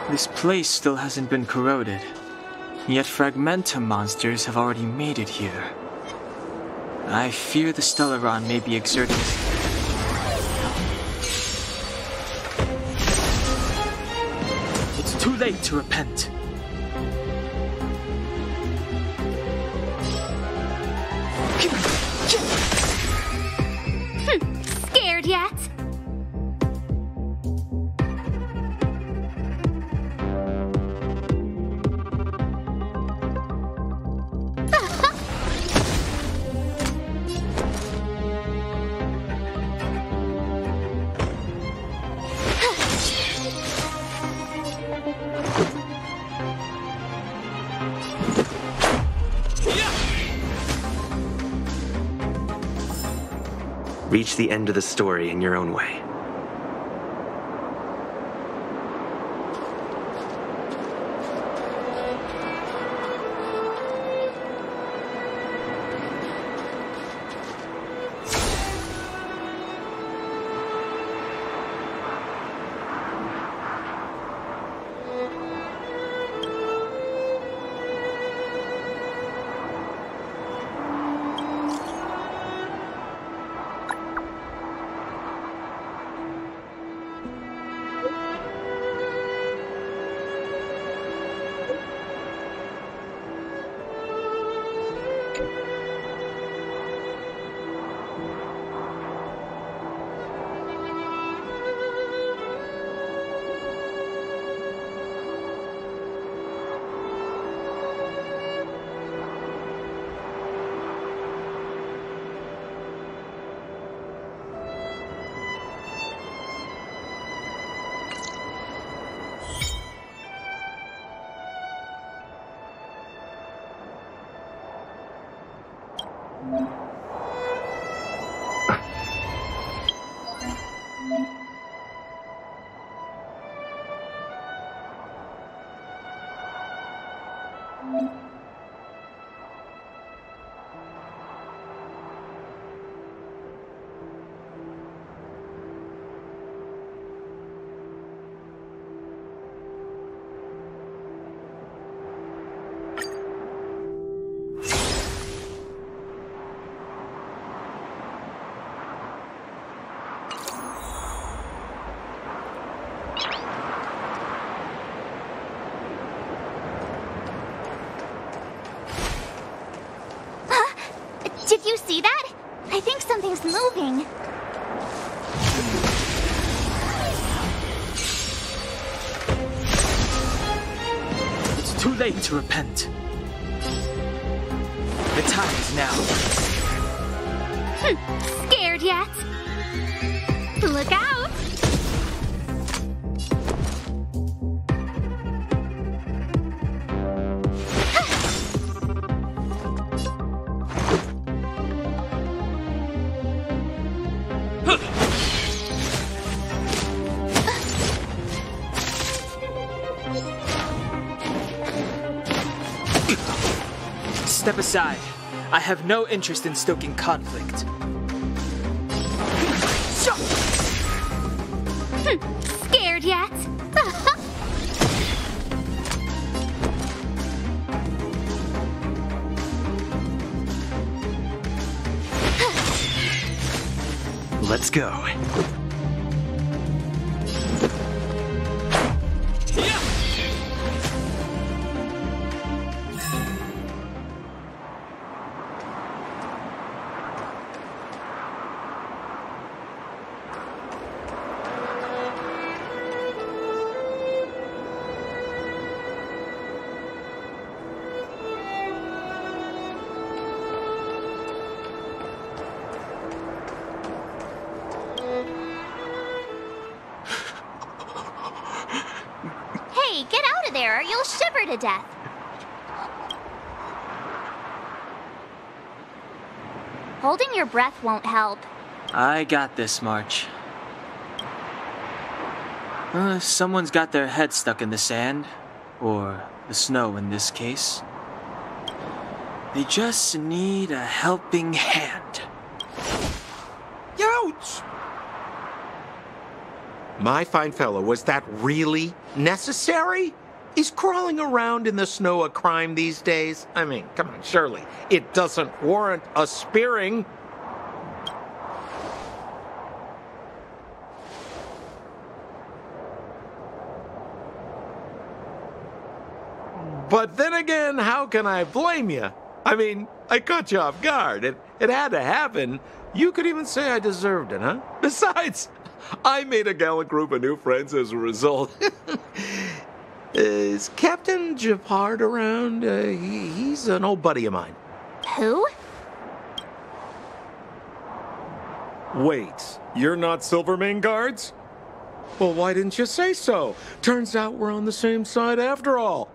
This place still hasn't been corroded, yet fragmentum monsters have already made it here. I fear the Stellaron may be exerting... It's too late to repent. Scared yet? Reach the end of the story in your own way. Did you see that? I think something's moving. It's too late to repent. The time is now. Scared yet? Look out! Step aside. I have no interest in stoking conflict. Scared yet? Let's go. Hey, get out of there or you'll shiver to death. Holding your breath won't help. I got this, March. Someone's got their head stuck in the sand, or the snow in this case. They just need a helping hand. Ouch! My fine fellow, was that really necessary? Is crawling around in the snow a crime these days? I mean, come on, surely. It doesn't warrant a spearing. But then again, how can I blame you? I mean, I caught you off guard. It had to happen. You could even say I deserved it, huh? Besides, I made a gallant group of new friends as a result. Is Captain Japard around? He's an old buddy of mine. Who? Wait, you're not Silvermane guards? Well, why didn't you say so? Turns out we're on the same side after all.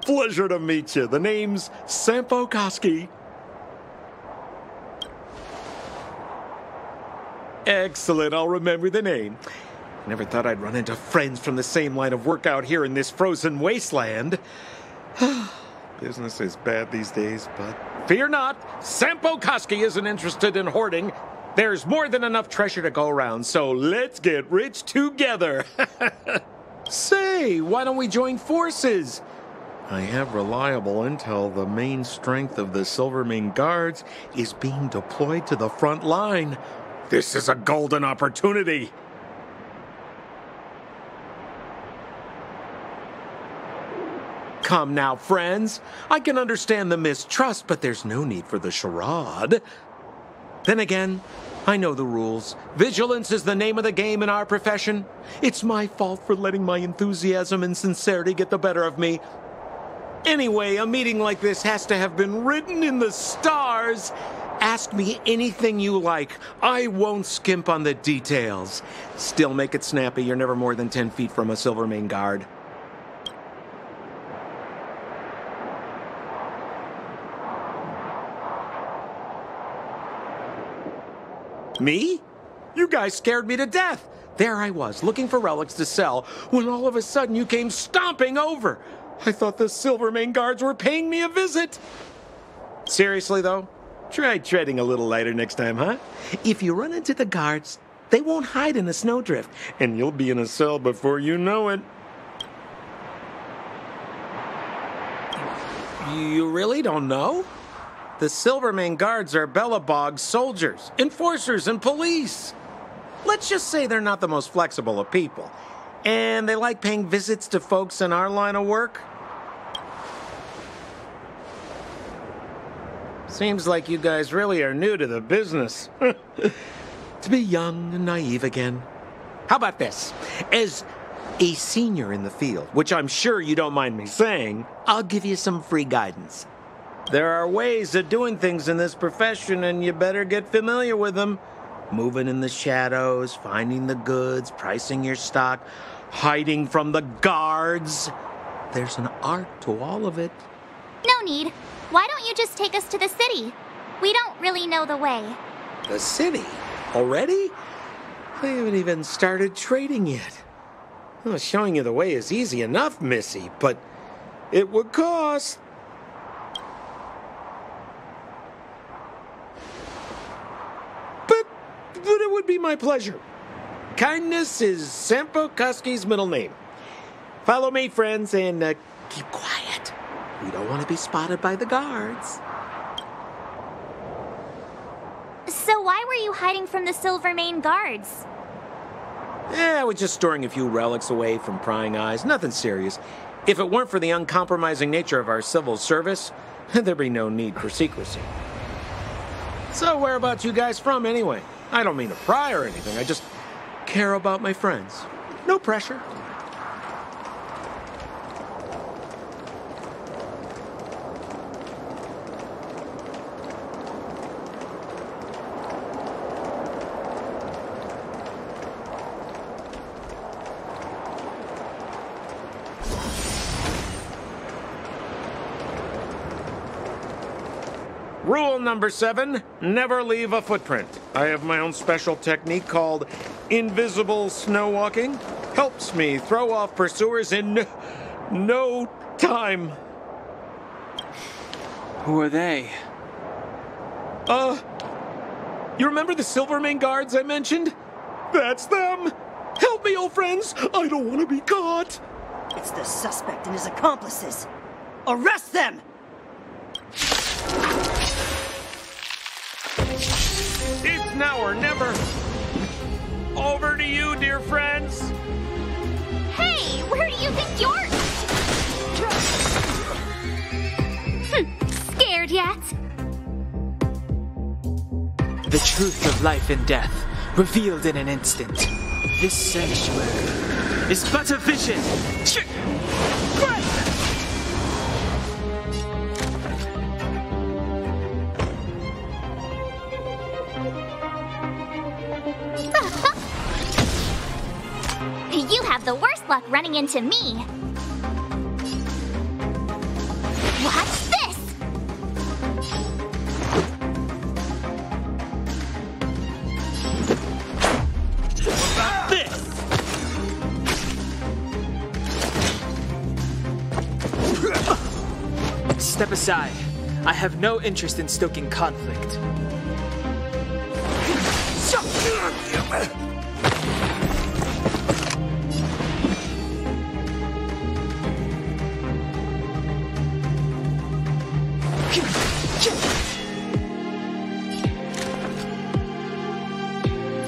Pleasure to meet you. The name's Sampo Koski. Excellent, I'll remember the name. Never thought I'd run into friends from the same line of work out here in this frozen wasteland. Business is bad these days, but fear not, Sampo Koski isn't interested in hoarding. There's more than enough treasure to go around, so let's get rich together. Say, why don't we join forces? I have reliable intel the main strength of the Silvermane Guards is being deployed to the front line. This is a golden opportunity. Come now, friends. I can understand the mistrust, but there's no need for the charade. Then again, I know the rules. Vigilance is the name of the game in our profession. It's my fault for letting my enthusiasm and sincerity get the better of me. Anyway, a meeting like this has to have been written in the stars. Ask me anything you like. I won't skimp on the details. Still make it snappy. You're never more than 10 feet from a Silvermane guard. Me? You guys scared me to death. There I was, looking for relics to sell, when all of a sudden you came stomping over. I thought the Silvermane guards were paying me a visit. Seriously, though? Try treading a little lighter next time, huh? If you run into the guards, they won't hide in a snowdrift, and you'll be in a cell before you know it. You really don't know? The Silvermane guards are Bellabog's soldiers, enforcers, and police. Let's just say they're not the most flexible of people, and they like paying visits to folks in our line of work. Seems like you guys really are new to the business. To be young and naive again. How about this? As a senior in the field, which I'm sure you don't mind me saying, I'll give you some free guidance. There are ways of doing things in this profession, and you better get familiar with them. Moving in the shadows, finding the goods, pricing your stock, hiding from the guards. There's an art to all of it. No need. Why don't you just take us to the city? We don't really know the way. The city? Already? I haven't even started trading yet. Well, showing you the way is easy enough, Missy, but it would cost. But it would be my pleasure. Kindness is Sampo Koski's middle name. Follow me, friends, and keep quiet. We don't want to be spotted by the guards. So why were you hiding from the Silvermane guards? I was just storing a few relics away from prying eyes. Nothing serious. If it weren't for the uncompromising nature of our civil service, there'd be no need for secrecy. So whereabouts you guys from, anyway? I don't mean to pry or anything. I just care about my friends. No pressure. Rule number 7, never leave a footprint. I have my own special technique called invisible snow walking. Helps me throw off pursuers in no time. Who are they? You remember the Silvermane guards I mentioned? That's them! Help me, old friends! I don't want to be caught! It's the suspect and his accomplices. Arrest them! It's now or never! Over to you, dear friends! Hey, where do you think you're... Scared yet? The truth of life and death, revealed in an instant. This sanctuary is but a vision. You have the worst luck running into me. Watch this! Step aside. I have no interest in stoking conflict.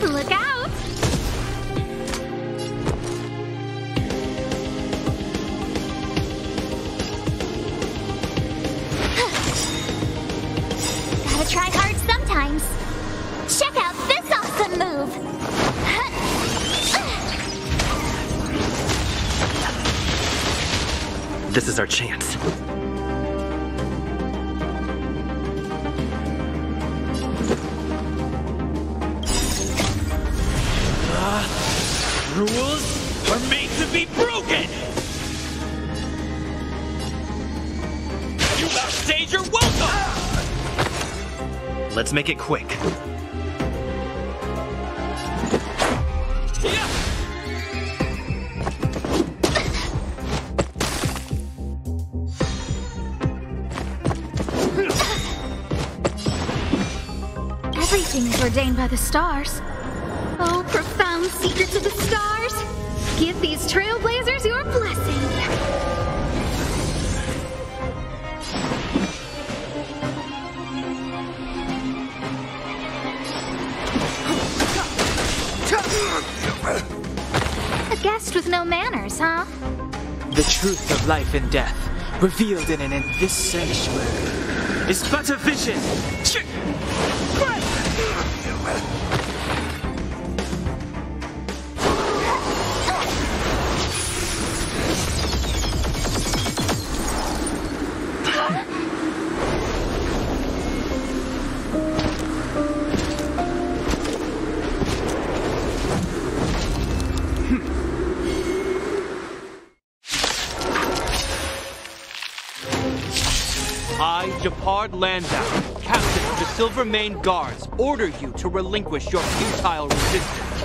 Look out! Gotta try hard sometimes. Check out this awesome move! This is our chance. Rules are made to be broken! You outstayed your welcome! Let's make it quick. Yeah. Everything is ordained by the stars. Oh, profound secrets of the stars! Give these trailblazers your blessing! A guest with no manners, huh? The truth of life and death, revealed in this sanctuary, is but a vision. I, Japard Landau, captain of the Silvermane Guards, order you to relinquish your futile resistance.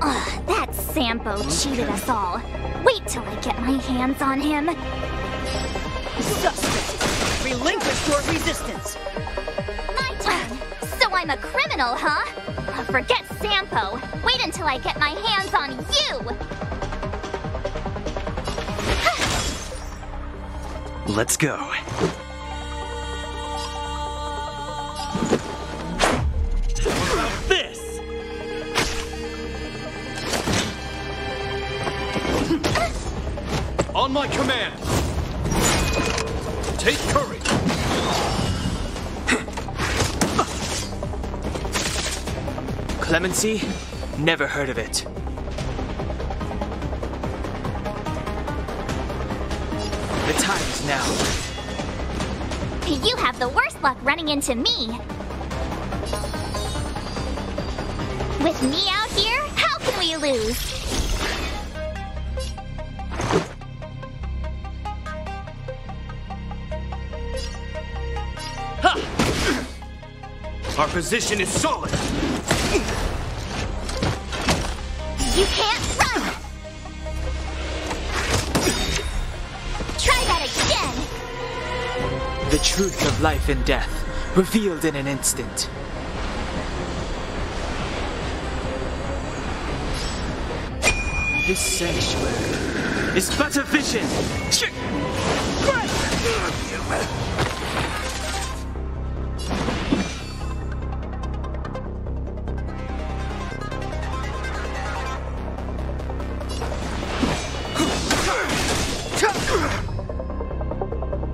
Ugh, that Sampo cheated us all. Wait till I get my hands on him. Suspect! Relinquish your resistance! My turn! So I'm a criminal, huh? Forget Sampo. Wait until I get my hands on you! Let's go. This! On my command! Take courage! Clemency? Never heard of it. The time is now. You have the worst luck running into me. With me out here, how can we lose? Ha! Our position is solid! You can't run! Try The truth of life and death, revealed in an instant. This sanctuary is but a vision.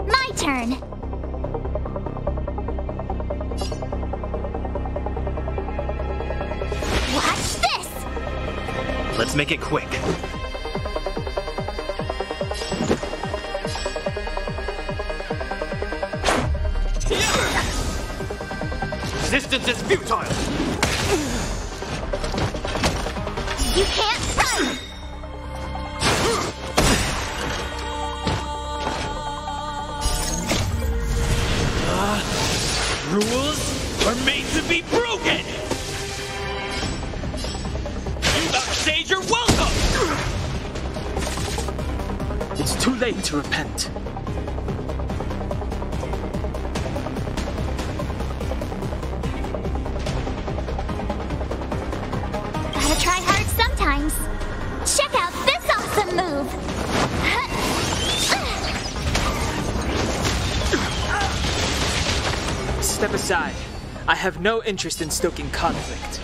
My turn. Watch this! Let's make it quick. Resistance is futile! You can't run! Rules are made to be broken! You sage your welcome! It's too late to repent. Gotta try hard sometimes. Check out this awesome move! Step aside. I have no interest in stoking conflict.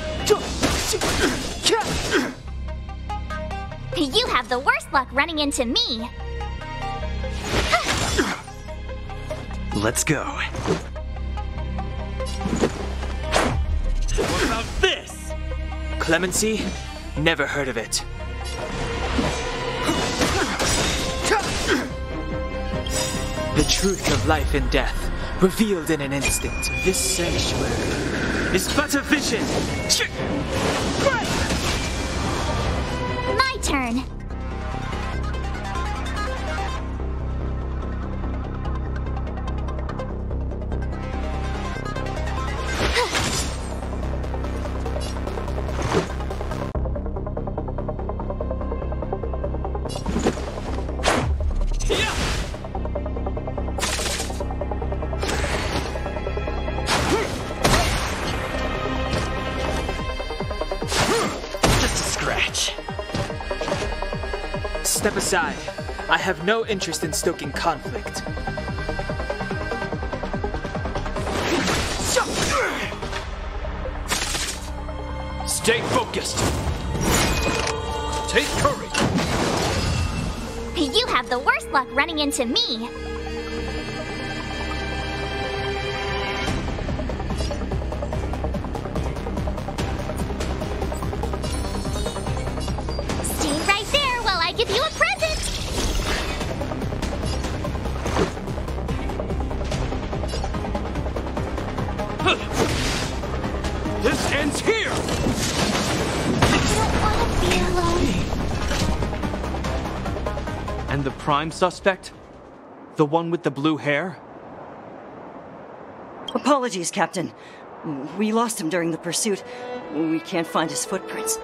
You have the worst luck running into me. Let's go. What about this? Clemency? Never heard of it. The truth of life and death, revealed in an instant. This sanctuary is but a vision. My turn. Step aside. I have no interest in stoking conflict. Stay focused! Take courage! You have the worst luck running into me. Stay right there while I give you a present. This ends here! I don't want to be alone. And the prime suspect? The one with the blue hair? Apologies, Captain. We lost him during the pursuit. We can't find his footprints.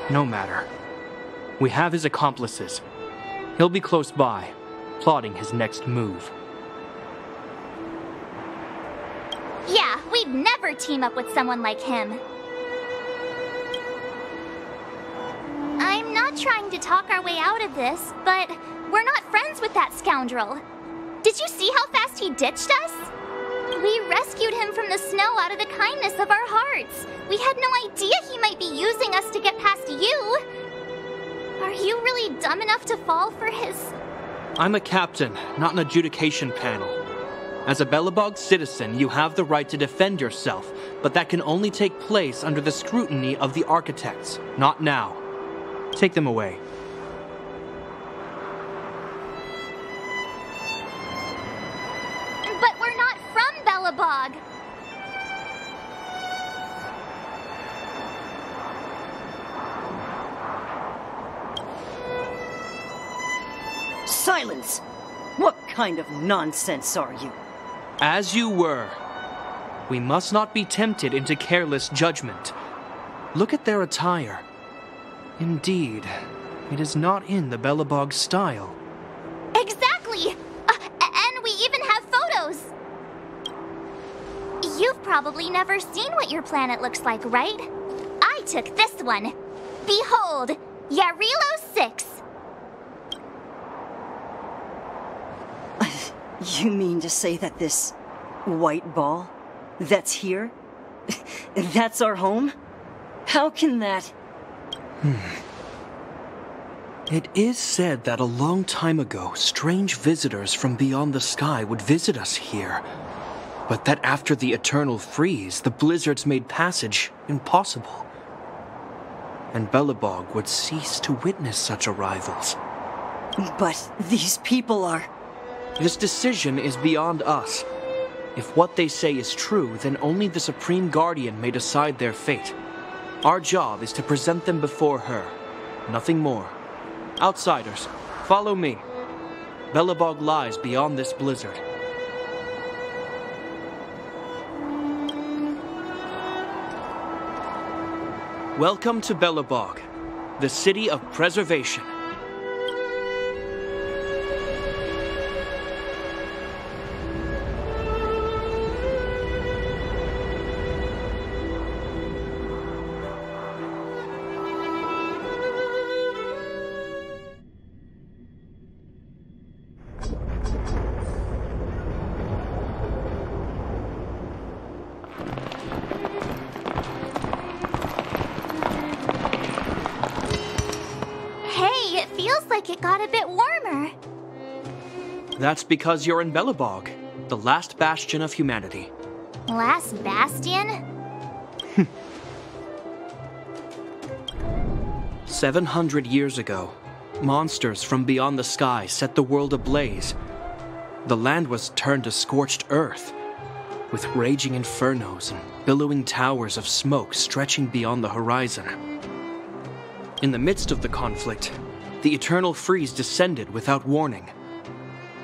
No matter. We have his accomplices. He'll be close by, plotting his next move. Yeah, we'd never team up with someone like him. I'm not trying to talk our way out of this, but we're not friends with that scoundrel. Did you see how fast he ditched us? We rescued him from the snow out of the kindness of our hearts. We had no idea he might be using us to get past you. Are you really dumb enough to fall for his... I'm a captain, not an adjudication panel. As a Belobog citizen, you have the right to defend yourself, but that can only take place under the scrutiny of the architects, not now. Take them away. But we're not from Belobog. Silence! What kind of nonsense are you? As you were. We must not be tempted into careless judgment. Look at their attire. Indeed, it is not in the Belobog style. Exactly! And we even have probably never seen what your planet looks like, right? I took this one. Behold, Yarilo 6. You mean to say that this white ball that's here, that's our home? How can that... It is said that a long time ago, strange visitors from beyond the sky would visit us here. But that after the eternal freeze, the blizzards made passage impossible. And Belobog would cease to witness such arrivals. But these people are... This decision is beyond us. If what they say is true, then only the Supreme Guardian may decide their fate. Our job is to present them before her. Nothing more. Outsiders, follow me. Belobog lies beyond this blizzard. Welcome to Belobog, the city of preservation. It got a bit warmer. That's because you're in Belobog, the last bastion of humanity. Last bastion? 700 years ago, monsters from beyond the sky set the world ablaze. The land was turned to scorched earth, with raging infernos and billowing towers of smoke stretching beyond the horizon. In the midst of the conflict, the eternal freeze descended without warning.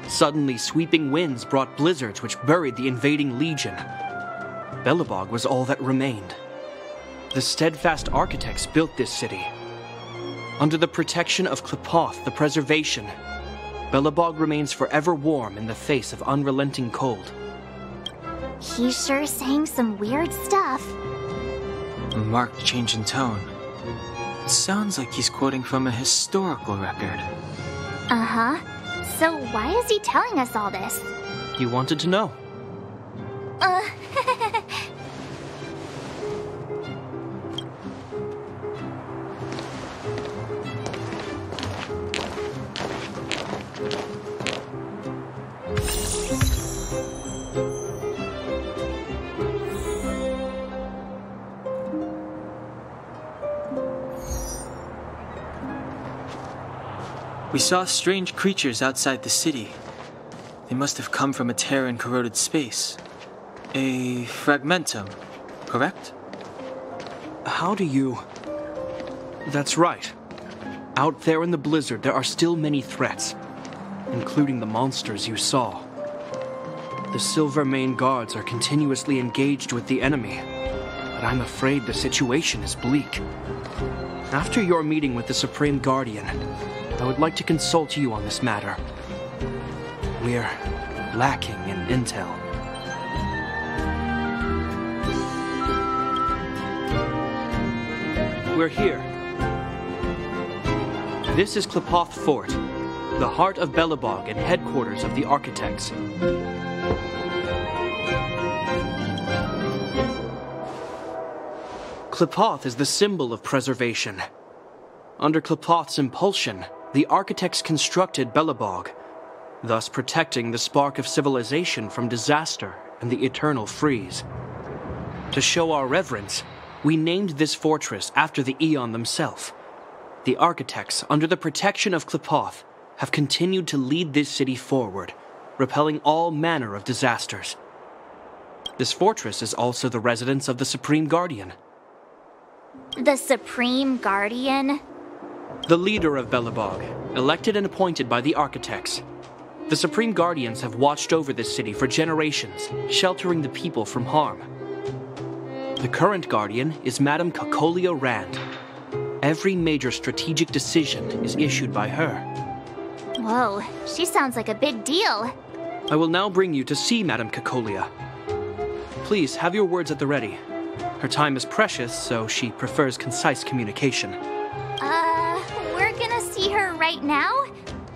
Suddenly, sweeping winds brought blizzards which buried the invading legion. Belobog was all that remained. The steadfast architects built this city. Under the protection of Klepoth, the preservation, Belobog remains forever warm in the face of unrelenting cold. He's sure saying some weird stuff. A marked change in tone. It sounds like he's quoting from a historical record. Uh-huh. So why is he telling us all this? You wanted to know. We saw strange creatures outside the city. They must have come from a tear in corroded space. A fragmentum, correct? How do you... That's right. Out there in the blizzard, there are still many threats, including the monsters you saw. The Silvermane guards are continuously engaged with the enemy, but I'm afraid the situation is bleak. After your meeting with the Supreme Guardian, I would like to consult you on this matter. We're lacking in intel. We're here. This is Klepoth Fort, the heart of Belobog and headquarters of the architects. Klepoth is the symbol of preservation. Under Klepoth's impulsion, the architects constructed Belobog, thus protecting the spark of civilization from disaster and the eternal freeze. To show our reverence, we named this fortress after the Aeon themselves. The architects, under the protection of Klepoth, have continued to lead this city forward, repelling all manner of disasters. This fortress is also the residence of the Supreme Guardian. The Supreme Guardian? The leader of Belobog, elected and appointed by the architects. The Supreme Guardians have watched over this city for generations, sheltering the people from harm. The current Guardian is Madame Kakolia Rand. Every major strategic decision is issued by her. Whoa, she sounds like a big deal. I will now bring you to see Madame Kakolia. Please, have your words at the ready. Her time is precious, so she prefers concise communication. We're gonna see her right now?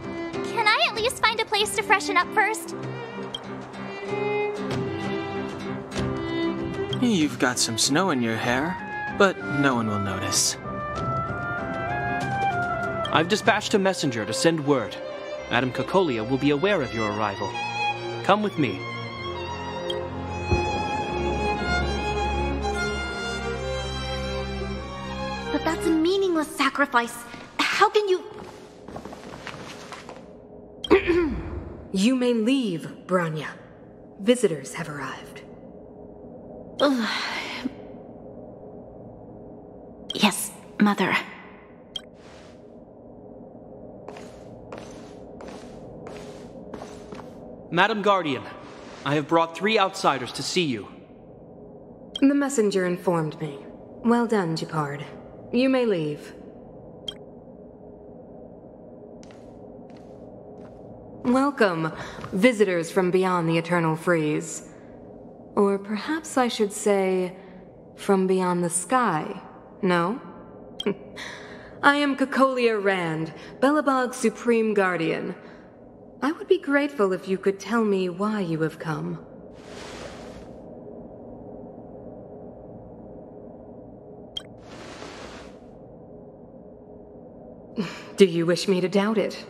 Can I at least find a place to freshen up first? You've got some snow in your hair, but no one will notice. I've dispatched a messenger to send word. Madame Cocolia will be aware of your arrival. Come with me. But that's a meaningless sacrifice. How can you... You may leave, Branya. Visitors have arrived. Yes, Mother. Madam Guardian, I have brought 3 outsiders to see you. The messenger informed me. Well done, Gepard. You may leave. Welcome, visitors from beyond the Eternal Freeze. Or perhaps I should say, from beyond the sky, no? I am Cocolia Rand, Belobog's Supreme Guardian. I would be grateful if you could tell me why you have come. Do you wish me to doubt it?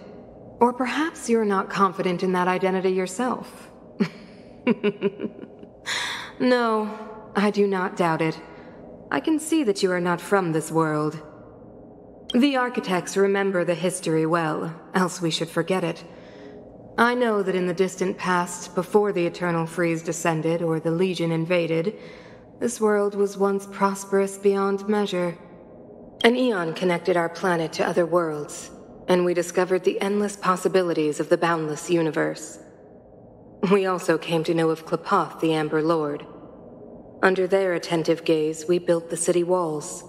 Or perhaps you're not confident in that identity yourself? No, I do not doubt it. I can see that you are not from this world. The architects remember the history well, else we should forget it. I know that in the distant past, before the Eternal Freeze descended or the Legion invaded, this world was once prosperous beyond measure. An Aeon connected our planet to other worlds, and we discovered the endless possibilities of the boundless universe. We also came to know of Klapoth, the Amber Lord. Under their attentive gaze, we built the city walls.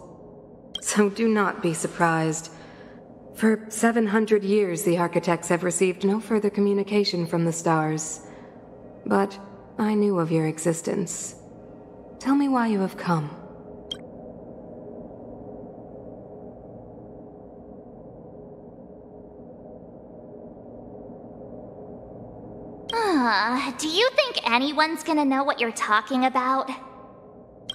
So do not be surprised. For 700 years, the architects have received no further communication from the stars. But I knew of your existence. Tell me why you have come. Do you think anyone's gonna know what you're talking about?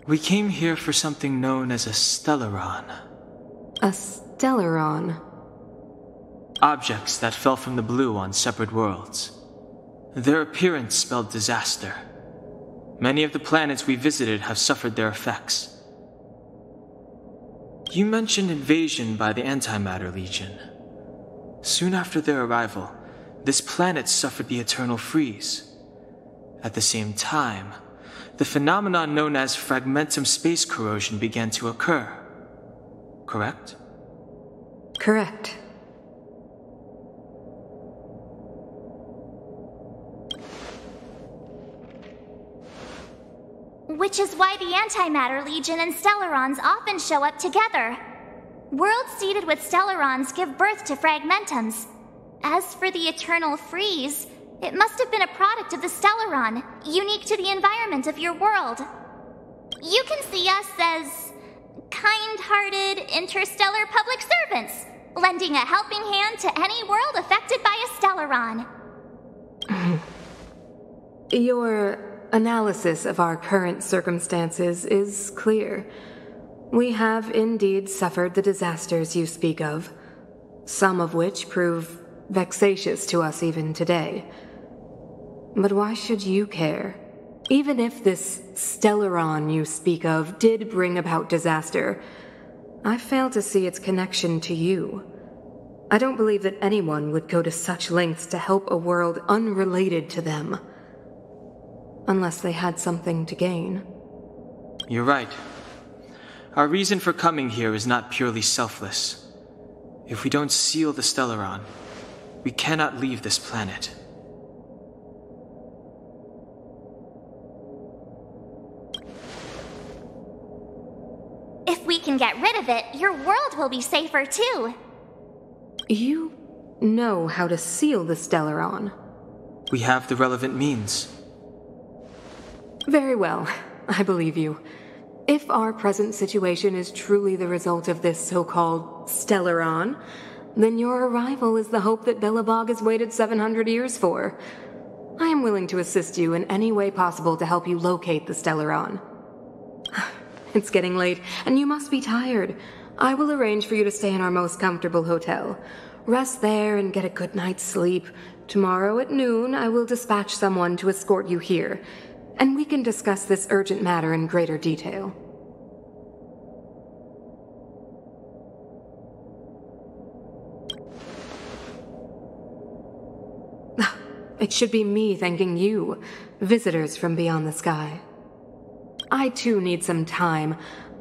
We came here for something known as a stellaron. A stellaron? Objects that fell from the blue on separate worlds. Their appearance spelled disaster. Many of the planets we visited have suffered their effects. You mentioned invasion by the Antimatter Legion. Soon after their arrival, this planet suffered the Eternal Freeze. At the same time, the phenomenon known as fragmentum space corrosion began to occur. Correct? Correct. Which is why the Antimatter Legion and Stellarons often show up together. Worlds seeded with Stellarons give birth to fragmentums. As for the Eternal Freeze, it must have been a product of the Stellaron, unique to the environment of your world. You can see us as kind-hearted interstellar public servants, lending a helping hand to any world affected by a Stellaron. Your analysis of our current circumstances is clear. We have indeed suffered the disasters you speak of, some of which prove vexatious to us even today. But why should you care? Even if this Stellaron you speak of did bring about disaster, I fail to see its connection to you. I don't believe that anyone would go to such lengths to help a world unrelated to them. Unless they had something to gain. You're right. Our reason for coming here is not purely selfless. If we don't seal the Stellaron, we cannot leave this planet. If we can get rid of it, your world will be safer too. You know how to seal the Stellaron. We have the relevant means. Very well. I believe you. If our present situation is truly the result of this so-called Stellaron, then your arrival is the hope that Belobog has waited 700 years for. I am willing to assist you in any way possible to help you locate the Stellaron. It's getting late, and you must be tired. I will arrange for you to stay in our most comfortable hotel. Rest there and get a good night's sleep. Tomorrow at noon, I will dispatch someone to escort you here, and we can discuss this urgent matter in greater detail. It should be me thanking you, visitors from beyond the sky. I too need some time.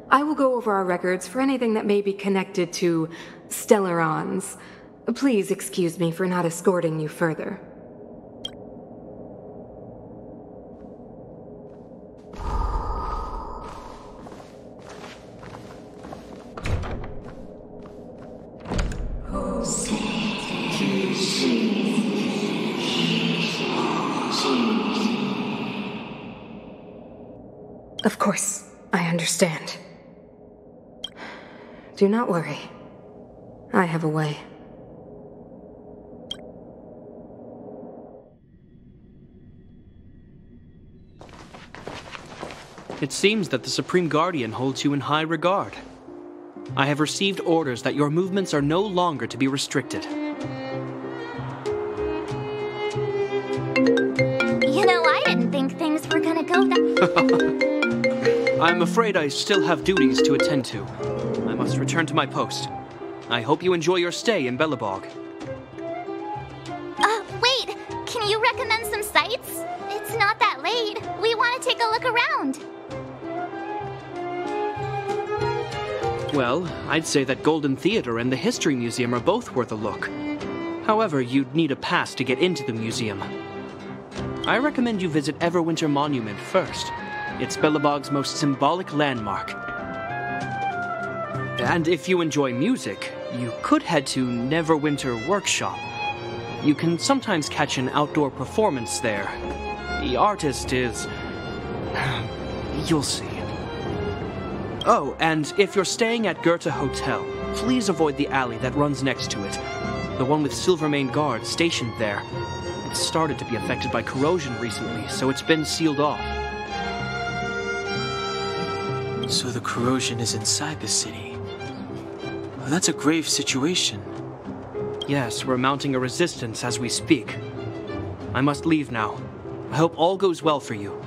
I will go over our records for anything that may be connected to Stellarons. Please excuse me for not escorting you further. Of course, I understand. Do not worry. I have a way. It seems that the Supreme Guardian holds you in high regard. I have received orders that your movements are no longer to be restricted. You know, I didn't think things were gonna go that... I'm afraid I still have duties to attend to. I must return to my post. I hope you enjoy your stay in Belobog. Wait! Can you recommend some sites? It's not that late. We want to take a look around. Well, I'd say that Golden Theater and the History Museum are both worth a look. However, you'd need a pass to get into the museum. I recommend you visit Everwinter Monument first. It's Belobog's most symbolic landmark. And if you enjoy music, you could head to Neverwinter Workshop. You can sometimes catch an outdoor performance there. The artist is... you'll see. Oh, and if you're staying at Goethe Hotel, please avoid the alley that runs next to it. The one with Silvermane guards stationed there. It's started to be affected by corrosion recently, so it's been sealed off. So the corrosion is inside the city. Well, that's a grave situation. Yes, we're mounting a resistance as we speak. I must leave now. I hope all goes well for you.